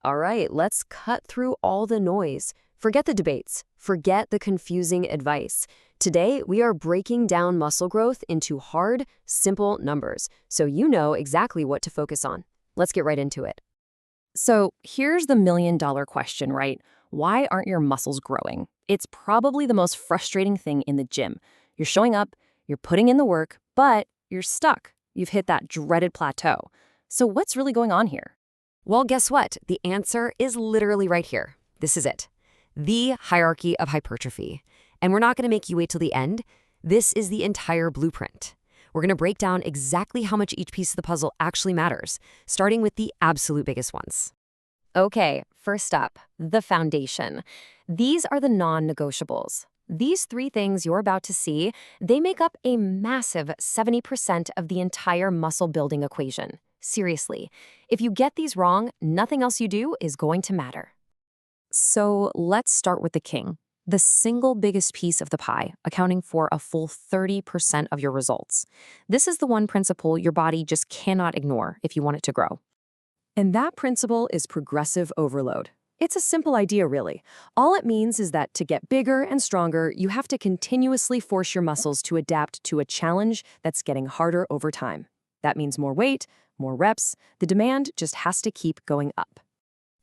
All right, let's cut through all the noise. Forget the debates. Forget the confusing advice. Today, we are breaking down muscle growth into hard, simple numbers, so you know exactly what to focus on. Let's get right into it. So here's the million-dollar question, right? Why aren't your muscles growing? It's probably the most frustrating thing in the gym. You're showing up, you're putting in the work, but you're stuck. You've hit that dreaded plateau. So what's really going on here? Well, guess what? The answer is literally right here. This is it. The hierarchy of hypertrophy. And we're not going to make you wait till the end. This is the entire blueprint. We're going to break down exactly how much each piece of the puzzle actually matters, starting with the absolute biggest ones. Okay, first up, the foundation. These are the non-negotiables. These three things you're about to see, they make up a massive 70% of the entire muscle building equation. Seriously, if you get these wrong, nothing else you do is going to matter. So let's start with the king, the single biggest piece of the pie, accounting for a full 30% of your results. This is the one principle your body just cannot ignore if you want it to grow. And that principle is progressive overload. It's a simple idea, really. All it means is that to get bigger and stronger, you have to continuously force your muscles to adapt to a challenge that's getting harder over time. That means more weight, more reps. The demand just has to keep going up.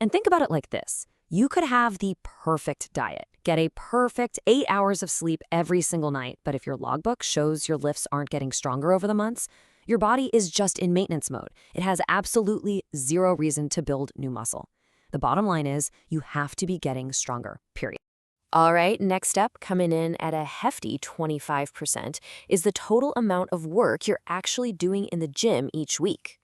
And think about it like this. You could have the perfect diet, get a perfect 8 hours of sleep every single night, but if your logbook shows your lifts aren't getting stronger over the months, your body is just in maintenance mode. It has absolutely zero reason to build new muscle. The bottom line is you have to be getting stronger, period. All right, next up, coming in at a hefty 25%, is the total amount of work you're actually doing in the gym each week.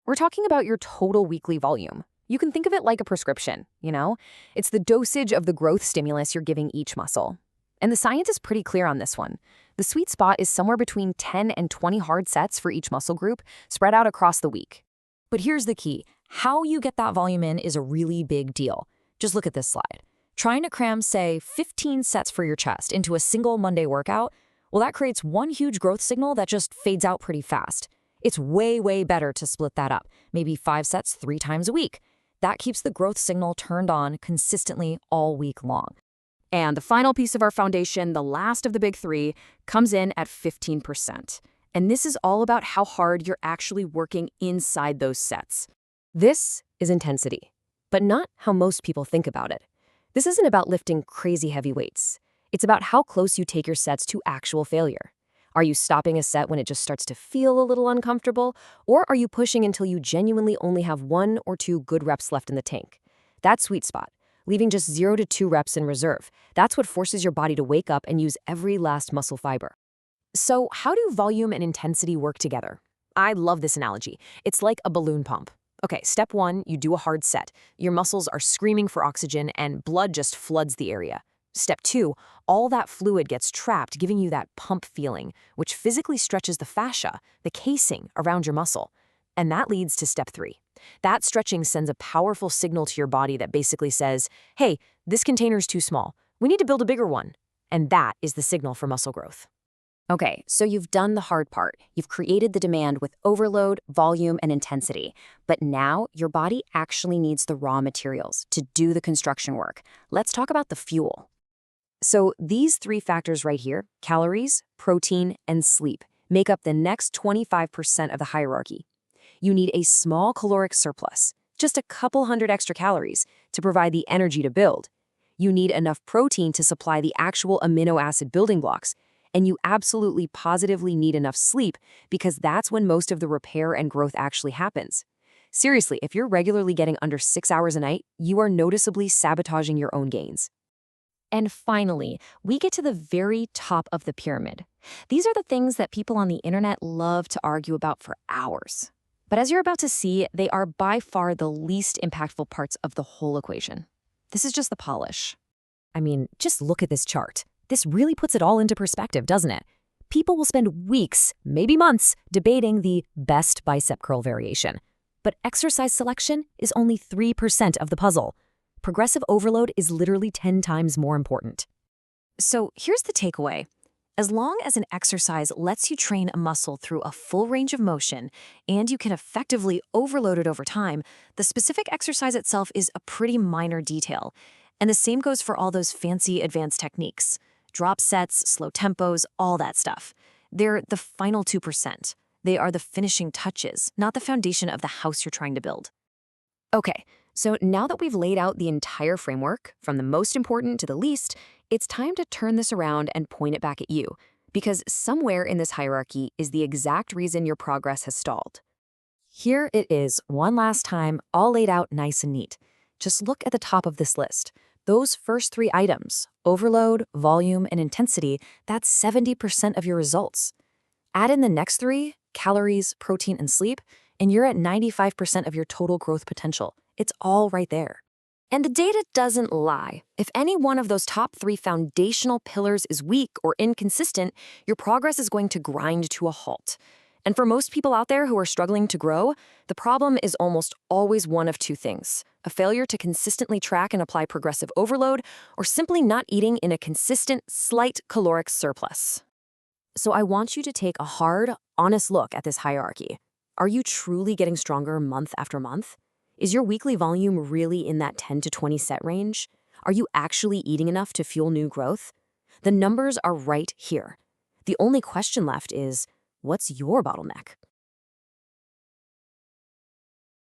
We're talking about your total weekly volume. You can think of it like a prescription, you know? It's the dosage of the growth stimulus you're giving each muscle. And the science is pretty clear on this one. The sweet spot is somewhere between 10 and 20 hard sets for each muscle group, spread out across the week. But here's the key. How you get that volume in is a really big deal. Just look at this slide. Trying to cram, say, 15 sets for your chest into a single Monday workout, well, that creates one huge growth signal that just fades out pretty fast. It's way, way better to split that up, maybe 5 sets 3 times a week. That keeps the growth signal turned on consistently all week long. And the final piece of our foundation, the last of the big three, comes in at 15%. And this is all about how hard you're actually working inside those sets. This is intensity, but not how most people think about it. This isn't about lifting crazy heavy weights. It's about how close you take your sets to actual failure. Are you stopping a set when it just starts to feel a little uncomfortable? Or are you pushing until you genuinely only have 1 or 2 good reps left in the tank? That sweet spot, leaving just 0 to 2 reps in reserve, that's what forces your body to wake up and use every last muscle fiber. So how do volume and intensity work together? I love this analogy. It's like a balloon pump. Okay, step 1, you do a hard set. Your muscles are screaming for oxygen and blood just floods the area. Step 2, all that fluid gets trapped, giving you that pump feeling, which physically stretches the fascia, the casing, around your muscle. And that leads to step 3. That stretching sends a powerful signal to your body that basically says, hey, this container's too small. We need to build a bigger one. And that is the signal for muscle growth. Okay, so you've done the hard part. You've created the demand with overload, volume, and intensity. But now your body actually needs the raw materials to do the construction work. Let's talk about the fuel. So these 3 factors right here, calories, protein, and sleep, make up the next 25% of the hierarchy. You need a small caloric surplus, just a couple hundred extra calories, to provide the energy to build. You need enough protein to supply the actual amino acid building blocks. And you absolutely positively need enough sleep because that's when most of the repair and growth actually happens. Seriously, if you're regularly getting under 6 hours a night, you are noticeably sabotaging your own gains. And finally, we get to the very top of the pyramid. These are the things that people on the internet love to argue about for hours. But as you're about to see, they are by far the least impactful parts of the whole equation. This is just the polish. I mean, just look at this chart. This really puts it all into perspective, doesn't it? People will spend weeks, maybe months, debating the best bicep curl variation. But exercise selection is only 3% of the puzzle. Progressive overload is literally 10 times more important. So here's the takeaway. As long as an exercise lets you train a muscle through a full range of motion and you can effectively overload it over time, the specific exercise itself is a pretty minor detail. And the same goes for all those fancy advanced techniques. Drop sets, slow tempos, all that stuff. They're the final 2%. They are the finishing touches, not the foundation of the house you're trying to build. Okay, so now that we've laid out the entire framework, from the most important to the least, it's time to turn this around and point it back at you, because somewhere in this hierarchy is the exact reason your progress has stalled. Here it is, one last time, all laid out nice and neat. Just look at the top of this list. Those first 3 items, overload, volume, and intensity, that's 70% of your results. Add in the next 3, calories, protein, and sleep, and you're at 95% of your total growth potential. It's all right there. And the data doesn't lie. If any one of those top 3 foundational pillars is weak or inconsistent, your progress is going to grind to a halt. And for most people out there who are struggling to grow, the problem is almost always one of 2 things: a failure to consistently track and apply progressive overload, or simply not eating in a consistent, slight caloric surplus. So I want you to take a hard, honest look at this hierarchy. Are you truly getting stronger month after month? Is your weekly volume really in that 10 to 20 set range? Are you actually eating enough to fuel new growth? The numbers are right here. The only question left is, what's your bottleneck?